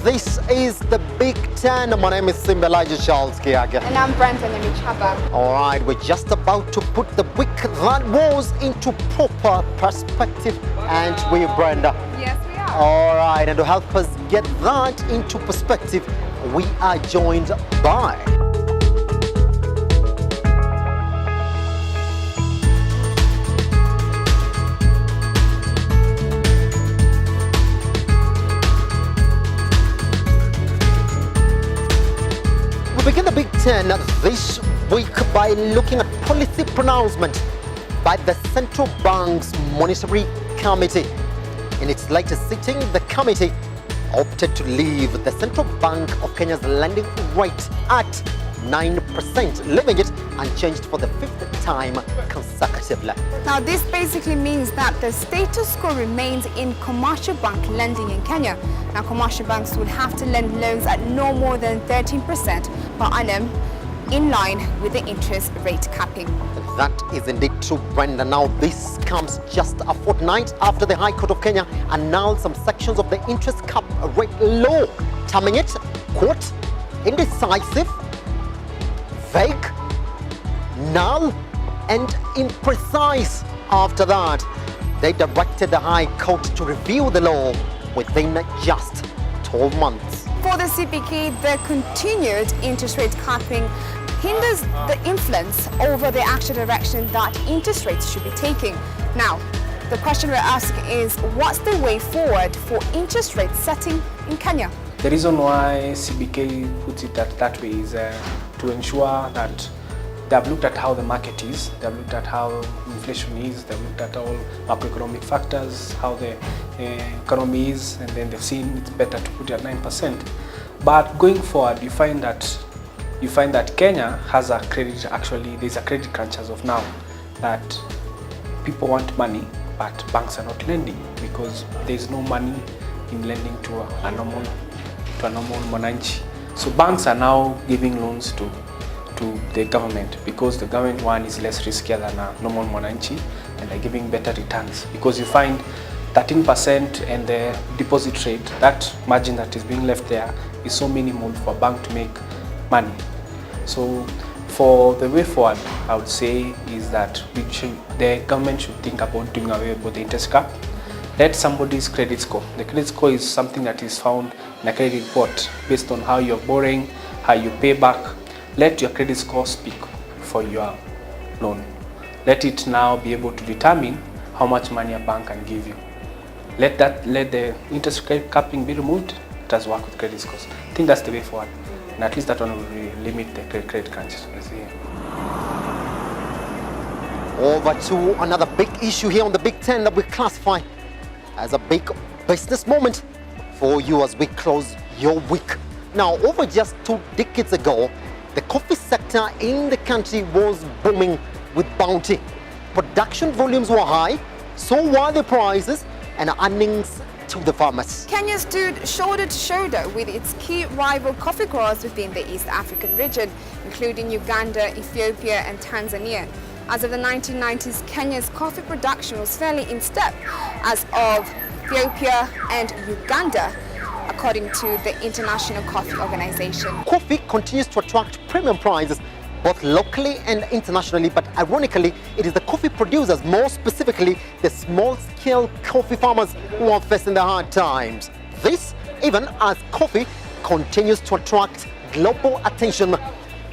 This is the Big Ten. My name is Simbelaja Charles Kiaga. And I'm Brent Chaba. All right, we're just about to put the week that was into proper perspective. And we're Brenda. Yes, we are. All right, and to help us get that into perspective, we are joined by... We begin the Big Ten this week by looking at policy pronouncement by the Central Bank's Monetary Committee. In its latest sitting, the committee opted to leave the Central Bank of Kenya's lending rate at 9%, leaving it unchanged for the fifth time consecutively. Now, this basically means that the status quo remains in commercial bank lending in Kenya. Now, commercial banks would have to lend loans at no more than 13% per annum, in line with the interest rate capping. That is indeed true, Brenda. Now, this comes just a fortnight after the High Court of Kenya annulled some sections of the interest cap rate law, terming it, quote, indecisive, vague, null, and imprecise. After that, they directed the High Court to review the law within just 12 months. For the CBK, the continued interest rate capping hinders the influence over the actual direction that interest rates should be taking. Now, the question we're asking is, what's the way forward for interest rate setting in Kenya? The reason why CBK puts it that way is to ensure that they have looked at how the market is, they have looked at how inflation is, they have looked at all macroeconomic factors, how the economy is, and then they've seen it's better to put it at 9%. But going forward, you find that Kenya has a credit, actually there's a credit crunch as of now, that people want money, but banks are not lending because there's no money in lending to a normal mwananchi. So banks are now giving loans to the government because the government one is less riskier than a normal mwananchi, and they're giving better returns because you find 13% and the deposit rate, that margin that is being left there is so minimal for a bank to make money. So for the way forward, I would say is that the government should think about doing away with the interest cap. Let somebody's credit score. The credit score is something that is found in a credit report based on how you're borrowing, how you pay back. Let your credit score speak for your loan. Let it now be able to determine how much money a bank can give you. Let the interest capping be removed. It does work with credit scores. I think that's the way forward. And at least that one will limit the credit crunch. Over to another big issue here on the Big Ten that we classify as a big business moment for you as we close your week. Now, over just 2 decades ago, the coffee sector in the country was booming with bounty. Production volumes were high, so were the prices and earnings to the farmers. Kenya stood shoulder to shoulder with its key rival coffee growers within the East African region, including Uganda, Ethiopia, and Tanzania. As of the 1990s, Kenya's coffee production was fairly in step as of Ethiopia and Uganda, according to the International Coffee Organization. Coffee continues to attract premium prices both locally and internationally, but ironically, it is the coffee producers, more specifically the small-scale coffee farmers, who are facing the hard times. This even as coffee continues to attract global attention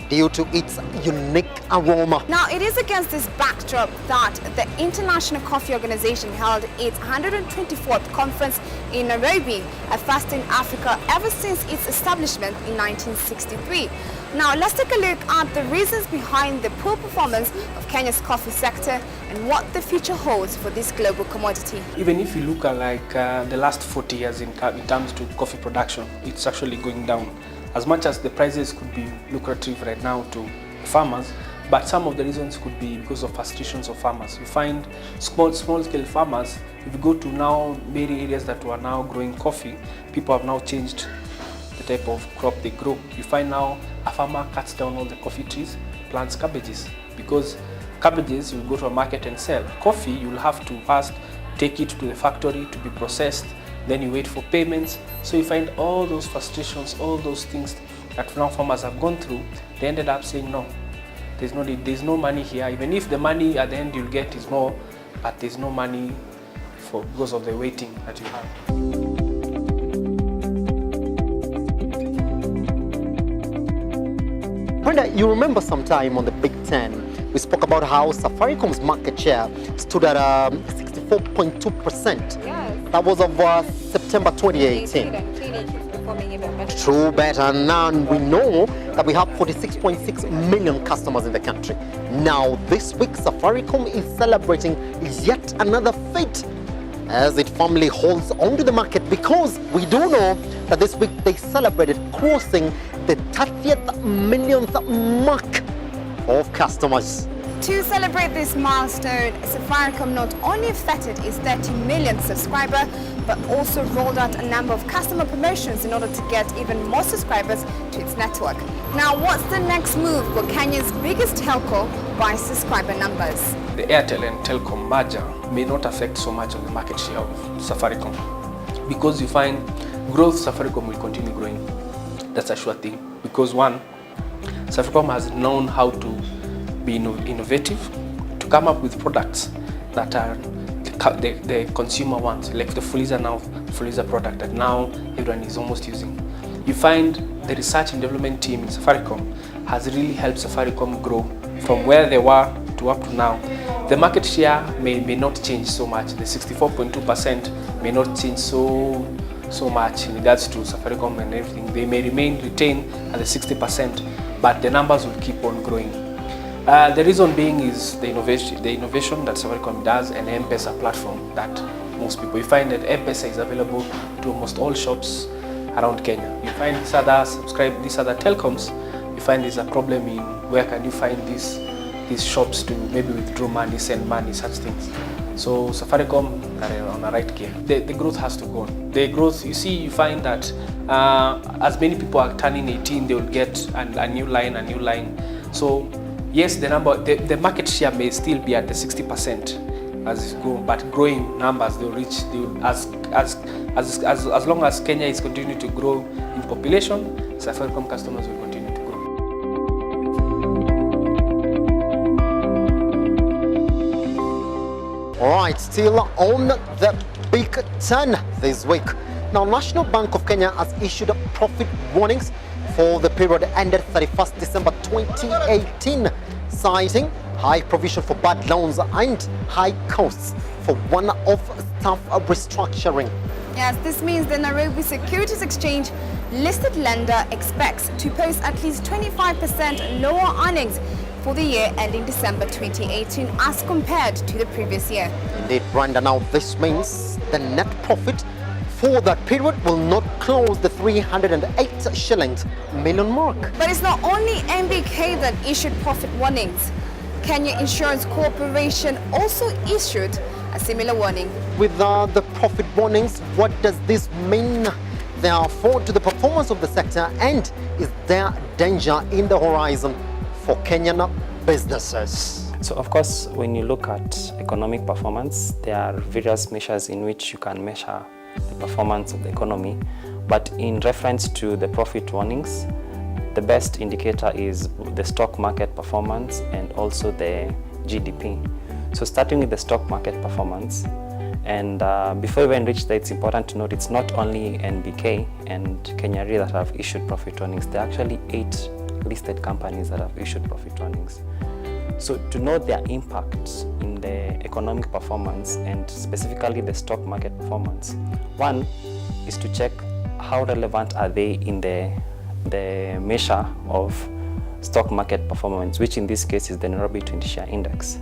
due to its unique aroma. Now, it is against this backdrop that the International Coffee Organization held its 124th conference in Nairobi, a first in Africa ever since its establishment in 1963. Now, let's take a look at the reasons behind the poor performance of Kenya's coffee sector and what the future holds for this global commodity. Even if you look at the last 40 years in terms to coffee production, it's actually going down. As much as the prices could be lucrative right now to farmers, but some of the reasons could be because of frustrations of farmers. You find small-scale farmers, if you go to now many areas that were now growing coffee, people have now changed the type of crop they grow. You find now a farmer cuts down all the coffee trees, plants cabbages, because cabbages you go to a market and sell. Coffee, you'll have to first take it to the factory to be processed, then you wait for payments. So you find all those frustrations, all those things that now farmers have gone through. They ended up saying, no, there's no money here. Even if the money at the end you'll get is more, but there's no money because of the waiting that you have. Brenda, you remember sometime on the Big Ten, we spoke about how Safaricom's market share stood at 64.2%. Yes. That was of September 2018. True, better. Now we know that we have 46.6 million customers in the country. Now this week, Safaricom is celebrating yet another feat as it firmly holds on to the market, because we do know that this week they celebrated crossing the 30th millionth mark of customers. To celebrate this milestone, Safaricom not only feted its 30 millionth subscriber, but also rolled out a number of customer promotions in order to get even more subscribers to its network. Now, what's the next move for Kenya's biggest telco by subscriber numbers? The Airtel and Telcom merger may not affect so much of the market share of Safaricom, because you find growth, Safaricom will continue growing. That's a sure thing, because one, Safaricom has known how to be innovative, to come up with products that are the consumer wants, like the Fuliza product that now everyone is almost using. You find the research and development team in Safaricom has really helped Safaricom grow from where they were to up to now. The market share may not change so much. The 64.2% may not change so much in regards to Safaricom and everything. They may retain at the 60%, but the numbers will keep on growing. The reason being is the innovation that Safaricom does, and M-Pesa platform that most people, you find that M-Pesa is available to almost all shops around Kenya. You find these other telecoms, you find there's a problem in where can you find these shops to maybe withdraw money, send money, such things. So Safaricom are on the right gear. The growth has to go on. The growth, you find that as many people are turning 18, they will get a new line. So yes, the market share may still be at the 60% as it goes, but growing numbers, as long as Kenya is continuing to grow in population, Safaricom customers will continue to grow. All right, still on the Big Ten this week. Now, National Bank of Kenya has issued profit warnings for the period ended 31st December 2018, citing high provision for bad loans and high costs for one-off staff restructuring. Yes, this means the Nairobi Securities Exchange listed lender expects to post at least 25% lower earnings for the year ending December 2018 as compared to the previous year. Indeed, Brenda, now this means the net profit for that period will not close the 308 shillings million mark. But it's not only NBK that issued profit warnings. Kenya Insurance Corporation also issued a similar warning. With the profit warnings, what does this mean therefore to the performance of the sector, and is there danger in the horizon for Kenyan businesses? So of course, when you look at economic performance, there are various measures in which you can measure the performance of the economy, but in reference to the profit warnings, the best indicator is the stock market performance and also the GDP. So starting with the stock market performance, and before we even reach that, it's important to note it's not only NBK and Kenya Re that have issued profit warnings. There are actually 8 listed companies that have issued profit warnings. So to note their impact in the economic performance and specifically the stock market performance, one is to check how relevant are they in the measure of stock market performance, which in this case is the Nairobi 20 Share Index.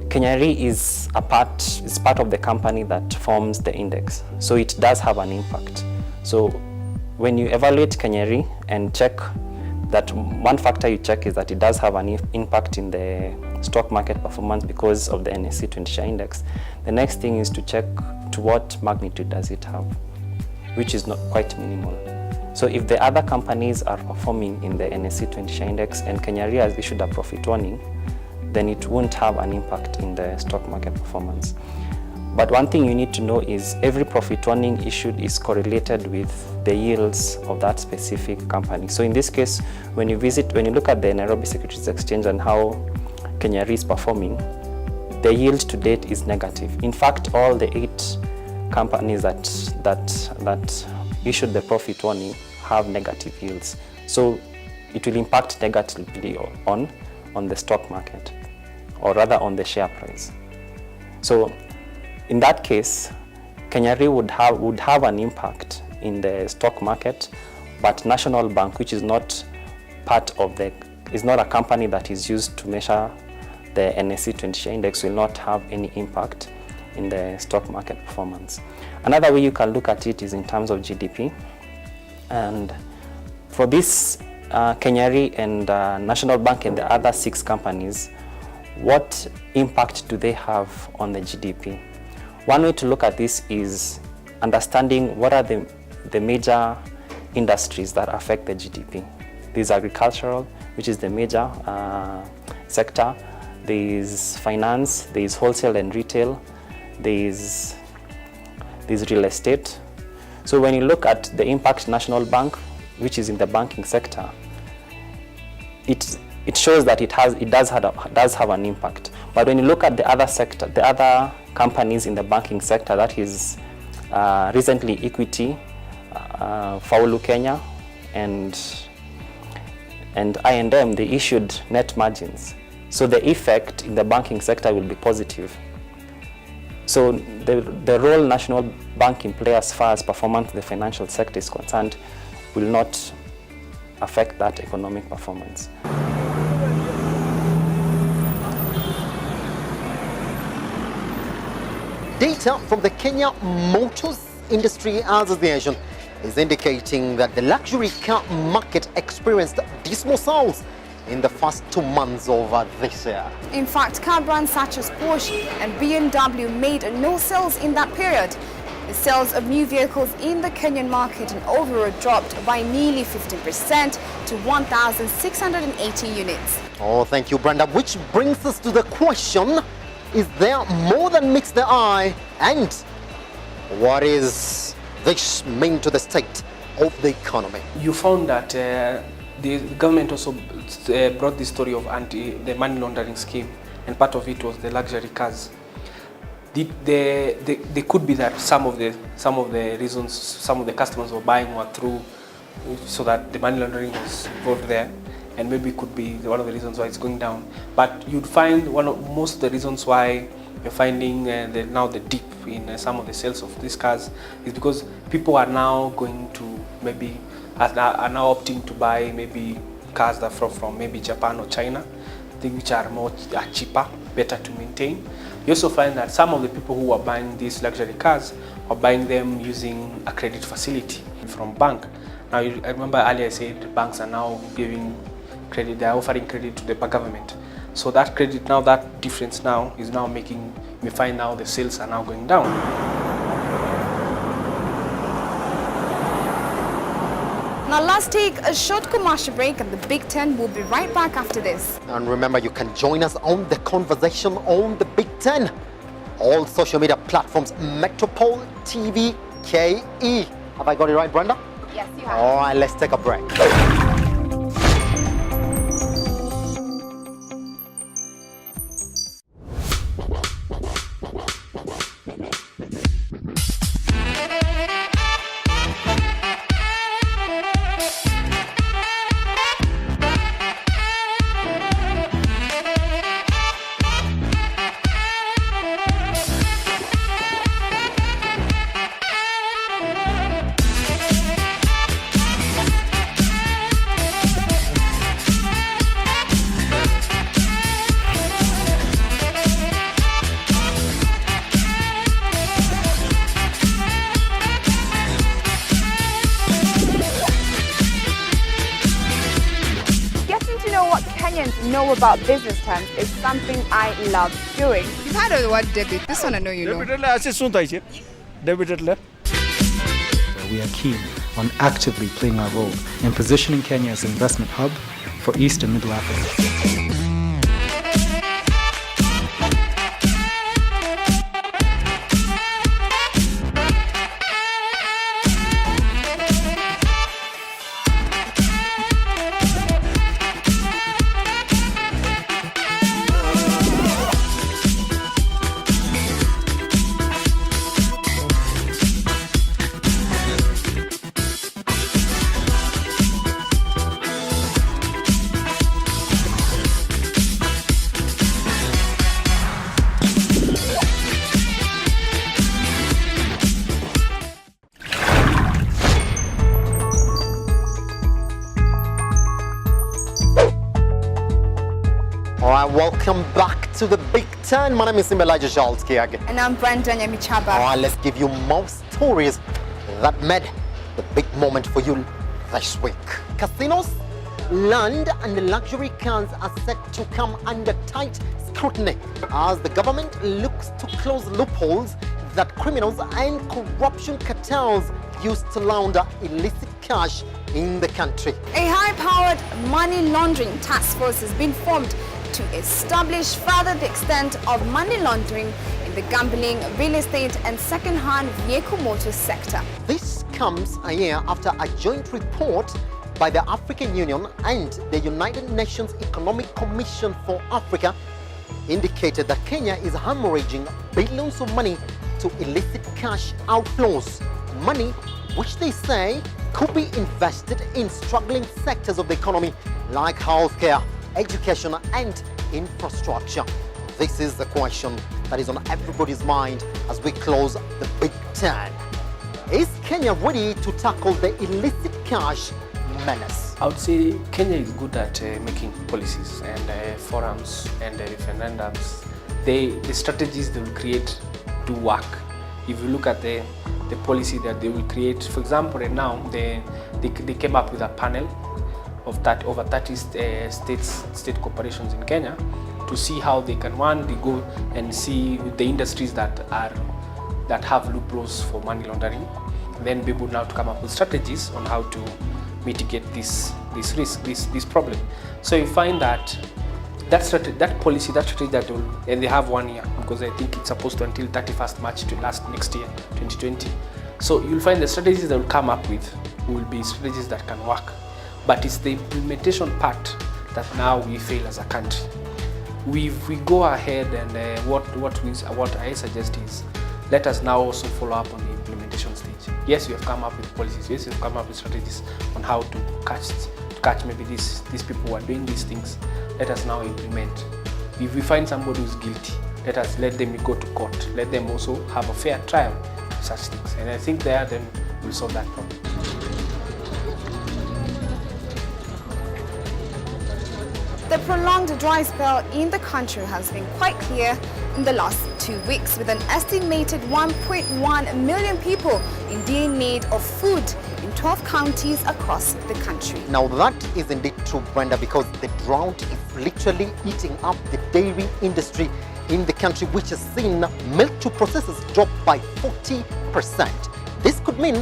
Kenya Re is part of the company that forms the index, so it does have an impact. So when you evaluate Kenya Re and check that, one factor you check is that it does have an impact in the stock market performance because of the NSE 20 Share Index. The next thing is to check to what magnitude does it have, which is not quite minimal. So if the other companies are performing in the NSE 20 Share Index and Kenya Re has issued a profit warning, then it won't have an impact in the stock market performance. But one thing you need to know is every profit warning issued is correlated with the yields of that specific company. So in this case, when you look at the Nairobi Securities Exchange and how Kenya Re is performing, the yield to date is negative. In fact, all the 8 companies that issued the profit warning have negative yields. So it will impact negatively on the stock market, or rather on the share price. So in that case, Kenya Re would have an impact in the stock market, but National Bank, which is not is not a company that is used to measure the NSE 20 share index, will not have any impact in the stock market performance. Another way you can look at it is in terms of GDP. And for this, Kenya Re and National Bank and the other 6 companies, what impact do they have on the GDP? One way to look at this is understanding what are the major industries that affect the GDP. There's agricultural, which is the major sector. There's finance, there's wholesale and retail, there's real estate. So when you look at the impact National Bank, which is in the banking sector, it shows that it does have an impact. But when you look at the other sector, the other companies in the banking sector, that is recently Equity, Faulu Kenya, and I&M, they issued net margins. So the effect in the banking sector will be positive. So the role National Banking play as far as performance in the financial sector is concerned will not affect that economic performance. Data from the Kenya Motors Industry Association is indicating that the luxury car market experienced dismal sales in the first 2 months of this year. In fact, car brands such as Porsche and BMW made no sales in that period. The sales of new vehicles in the Kenyan market and overall dropped by nearly 15% to 1,680 units. Oh, thank you, Brenda. Which brings us to the question, is there more than meets the eye? And what is this mean to the state of the economy? You found that the government also brought the story of the money laundering scheme, and part of it was the luxury cars. They could be that some of the reasons some of the customers were buying were through, so that the money laundering was involved there, and maybe could be one of the reasons why it's going down. But you'd find most of the reasons why you're finding now the dip in some of the sales of these cars is because people are now going to maybe are now opting to buy maybe cars that are from maybe Japan or China, which are cheaper, better to maintain. You also find that some of the people who are buying these luxury cars are buying them using a credit facility from bank. Now, I remember earlier I said banks are now giving credit, they are offering credit to the government. So that credit now, that difference now is now making me find now the sales are now going down. Now let's take a short commercial break, and the Big Ten will be right back after this. And remember, you can join us on the conversation on the Big Ten. All social media platforms, Metropol TV KE. Have I got it right, Brenda? Yes, you have. All right, let's take a break. Know about business terms is something I love doing. You've heard of the word debit. This one I know you know. We are keen on actively playing our role in positioning Kenya as an investment hub for East and Middle Africa. Welcome back to the Big Ten. My name is Elijah Jalskiag. And I'm Brenda Nyamichaba. All right, let's give you more stories that made the big moment for you this week. Casinos, land and luxury cars are set to come under tight scrutiny as the government looks to close loopholes that criminals and corruption cartels use to launder illicit cash in the country. A high-powered money laundering task force has been formed to establish further the extent of money laundering in the gambling, real estate and second-hand vehicle motor sector. This comes a year after a joint report by the African Union and the United Nations Economic Commission for Africa indicated that Kenya is hemorrhaging billions of money to illicit cash outflows, money which they say could be invested in struggling sectors of the economy like healthcare, education and infrastructure. This is the question that is on everybody's mind as we close the Big Ten. Is Kenya ready to tackle the illicit cash menace? I would say Kenya is good at making policies and forums and referendums. The strategies they will create do work. If you look at the policy that they will create, for example, right now they came up with a panel of over 30 state corporations in Kenya to see how they can they go and see the industries that have loopholes for money laundering, and then be able now to come up with strategies on how to mitigate this risk, this problem. So you find that strategy that and they have 1 year, because I think it's supposed to until 31st March to last next year, 2020. So you'll find the strategies they will come up with will be strategies that can work, but it's the implementation part that now we fail as a country. We go ahead and what I suggest is let us now also follow up on the implementation stage. Yes, we have come up with policies. Yes, we have come up with strategies on how to catch maybe these people who are doing these things. Let us now implement. If we find somebody who's guilty, let them go to court. Let them also have a fair trial for such things. And I think then we'll solve that problem. The prolonged dry spell in the country has been quite clear in the last 2 weeks, with an estimated 1.1 million people in need of food in 12 counties across the country. Now that is indeed true, Brenda, because the drought is literally eating up the dairy industry in the country, which has seen milk to processors drop by 40%. This could mean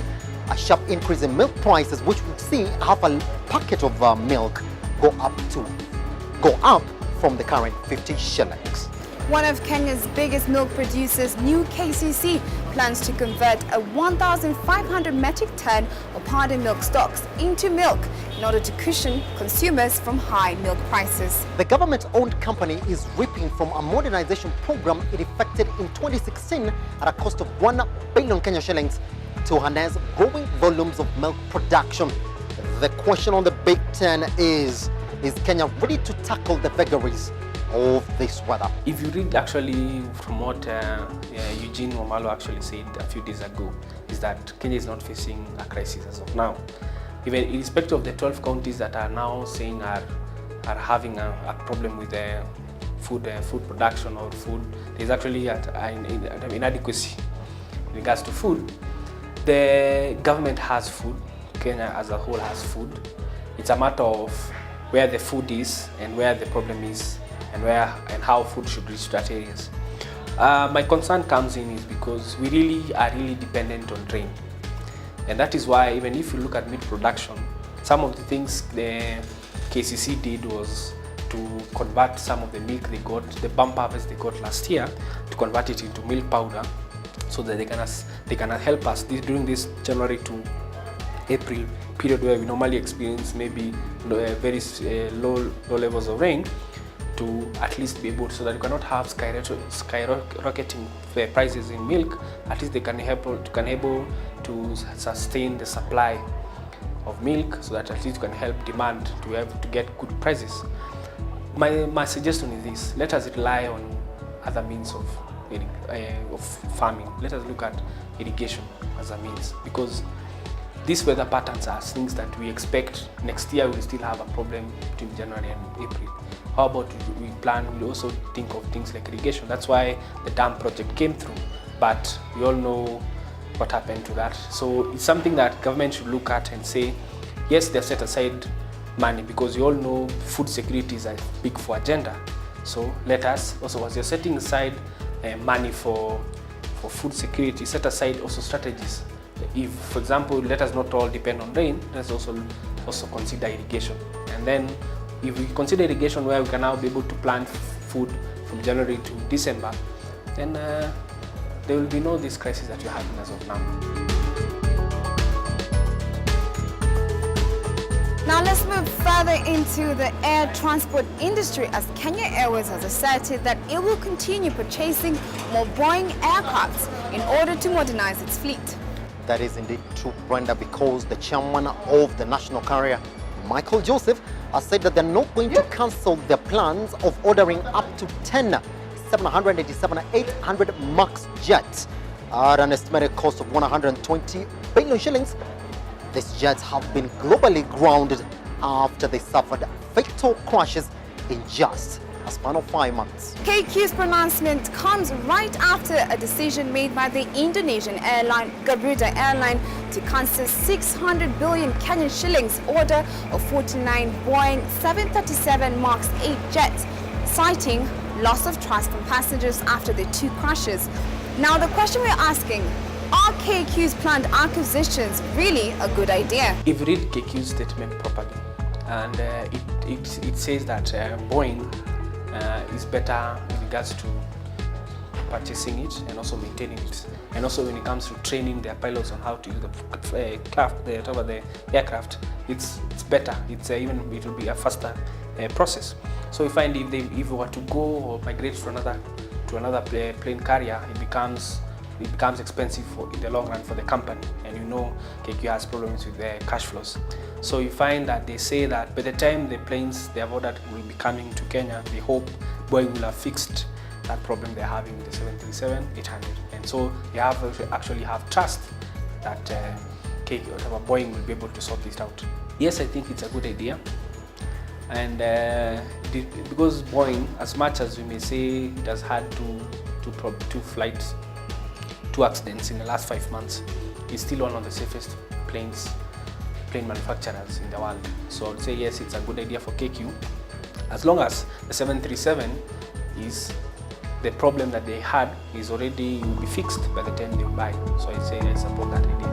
a sharp increase in milk prices, which would see half a packet of milk go up from the current 50 shillings. One of Kenya's biggest milk producers, New KCC, plans to convert a 1,500 metric ton of powdered milk stocks into milk in order to cushion consumers from high milk prices. The government-owned company is reaping from a modernization program it effected in 2016 at a cost of 1 billion Kenya shillings to harness growing volumes of milk production. The question on the Big Ten is Kenya ready to tackle the vagaries of this weather? If you read actually from what Eugene Wamalo actually said a few days ago, is that Kenya is not facing a crisis as of now. Even in respect of the 12 counties that are now saying are having a problem with food production or food, there's actually an inadequacy in regards to food. The government has food, Kenya as a whole has food. It's a matter of where the food is and where the problem is and how food should reach that areas. My concern comes in is because we are really dependent on rain. And that is why even if you look at meat production, some of the things the KCC did was to convert some of the milk they got, the bump harvest they got last year, to convert it into milk powder so that they can help us during this January to April period where we normally experience maybe very low levels of rain, to at least be able, so that you cannot have skyrocketing prices in milk. At least they can able to sustain the supply of milk, so that at least you can help demand to get good prices. My suggestion is this: let us rely on other means of farming. Let us look at irrigation as a means, because these weather patterns are things that we expect next year. We will still have a problem between January and April. how about we also think of things like irrigation. That's why the dam project came through, but we all know what happened to that. So it's something that government should look at and say, yes, they've set aside money, because you all know food security is a big for agenda. So let us also, as you're setting aside money for food security, set aside also strategies. If, for example, let us not all depend on rain, let's also consider irrigation. And then if we consider irrigation where we can now be able to plant food from January to December, then there will be no this crisis that you're having as of now. Now let's move further into the air transport industry, as Kenya Airways has asserted that it will continue purchasing more Boeing aircrafts in order to modernize its fleet. That is indeed true, Brenda, because the chairman of the national carrier, Michael Joseph, has said that they're not going to cancel their plans of ordering up to 10 787-800 MAX jets at an estimated cost of 120 billion shillings. These jets have been globally grounded after they suffered fatal crashes in just a span of 5 months. KQ's pronouncement comes right after a decision made by the Indonesian airline Garuda Airline to cancel 600 billion Kenyan shillings order of 49 Boeing 737 MAX 8 jets, citing loss of trust from passengers after the 2 crashes. Now the question we're asking, are KQ's planned acquisitions really a good idea? If you read KQ's statement properly, and it says that Boeing is better in regards to purchasing it and also maintaining it, and also when it comes to training their pilots on how to use the aircraft, it's better. It will be a faster process. So we find if we were to go or migrate to another plane carrier, it becomes expensive in the long run for the company, and you know KQ has problems with their cash flows. So you find that they say that by the time the planes they have ordered will be coming to Kenya, they hope Boeing will have fixed that problem they're having with the 737-800, and so they actually have trust that Boeing will be able to sort this out. Yes, I think it's a good idea, and because Boeing, as much as we may say it has had two accidents in the last 5 months, is still one of the safest plane manufacturers in the world. So I would say yes, it's a good idea for KQ, as long as the 737 is the problem that they had is already will be fixed by the time they buy. So I say I support that idea.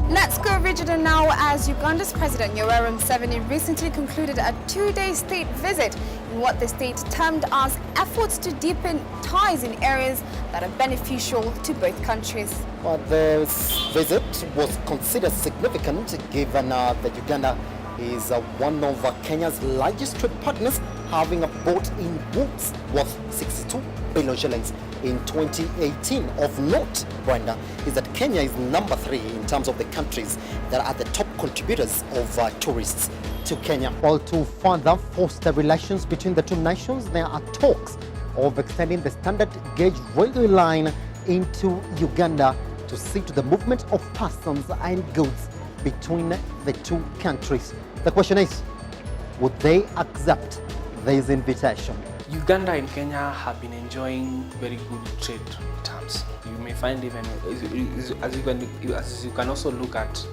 Let's go regional now, as Uganda's President Yoweri Museveni recently concluded a 2-day state visit in what the state termed as efforts to deepen ties in areas that are beneficial to both countries. Well, the visit was considered significant given that Uganda is one of Kenya's largest trade partners, having bought in goods worth 62 billion shillings in 2018. Of note, Brenda, is that Kenya is number 3 in terms of the countries that are the top contributors of tourists to Kenya. Well, to further foster relations between the two nations, there are talks of extending the standard gauge railway line into Uganda to see to the movement of persons and goods between the two countries. The question is, would they accept this invitation? Uganda and Kenya have been enjoying very good trade terms. You may find even, as you can also look at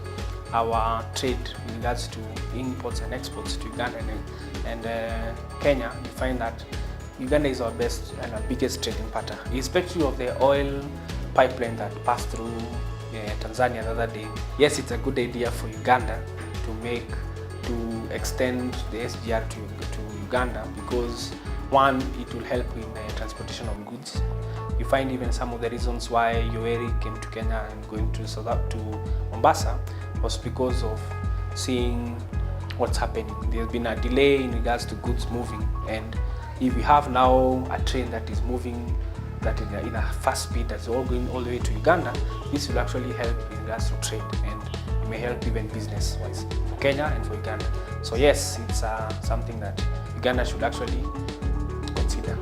our trade in regards to imports and exports to Uganda and Kenya, you find that Uganda is our best and our biggest trading partner, irrespective of the oil pipeline that passed through Tanzania the other day. Yes, it's a good idea for Uganda to extend the SGR to Uganda, because one, it will help in transportation of goods. You find even some of the reasons why Yoweri came to Kenya and going to Mombasa was because of seeing what's happening. There's been a delay in regards to goods moving, and if we have now a train that is moving that in a fast speed that's all going all the way to Uganda, this will actually help in regards to trade, and it may help even business-wise for Kenya and for Uganda. So yes, it's something that Uganda should actually consider.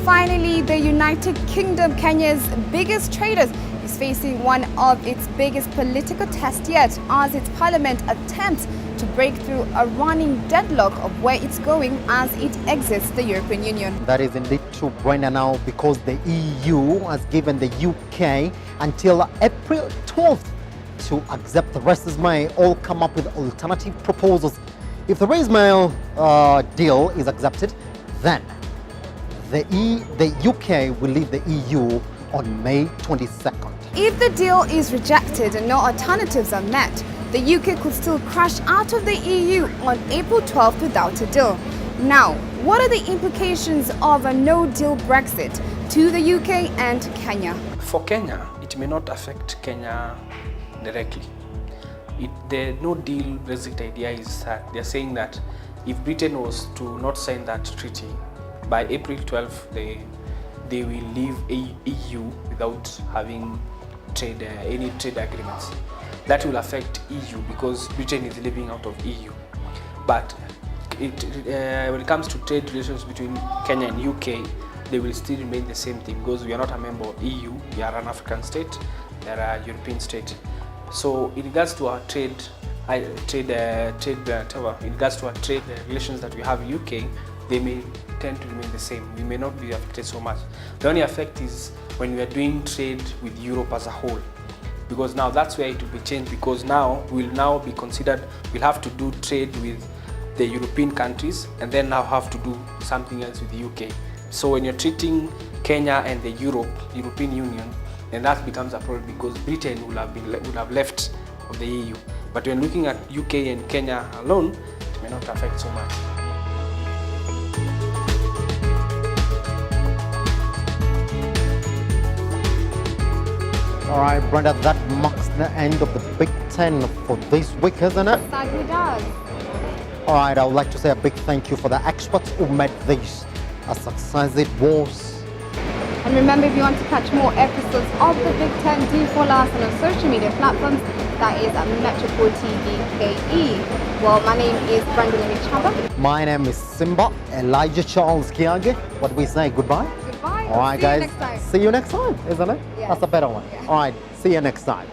Finally, the United Kingdom, Kenya's biggest trader, is facing one of its biggest political tests yet as its parliament attempts to break through a running deadlock of where it's going as it exits the European Union. That is indeed true, Brenda, now because the EU has given the UK until April 12th to accept. The rest may all come up with alternative proposals. If the Ismail deal is accepted, then the UK will leave the EU on May 22nd. If the deal is rejected and no alternatives are met, the UK could still crash out of the EU on April 12th without a deal. Now, what are the implications of a no-deal Brexit to the UK and Kenya? For Kenya, it may not affect Kenya directly. The no-deal Brexit idea is that they're saying that if Britain was to not sign that treaty, by April 12th, they will leave EU without having any trade agreements. That will affect EU because Britain is leaving out of EU. But when it comes to trade relations between Kenya and UK, they will still remain the same thing because we are not a member of EU. We are an African state, they are a European state. So in regards to our trade relations that we have in UK, they may tend to remain the same. We may not be affected so much. The only effect is when we are doing trade with Europe as a whole, because now that's where it will be changed, because now we'll now be considered, we'll have to do trade with the European countries and then now have to do something else with the UK. So when you're treating Kenya and the European Union, then that becomes a problem because Britain will have left of the EU. But when looking at UK and Kenya alone, it may not affect so much. All right, Brenda, that marks the end of the Big Ten for this week, isn't it? Sadly does. All right, I would like to say a big thank you for the experts who made this a success it was. And remember, if you want to catch more episodes of the Big Ten, do follow us on our social media platforms. That is at Metropol TV KE. Well, my name is Brenda Chamba. My name is Simba Elijah Charles Kiage. What do we say? Goodbye? Goodbye. All right, See you guys. next time. See you next time, isn't it? Yes. That's a better one. Yeah. All right, see you next time.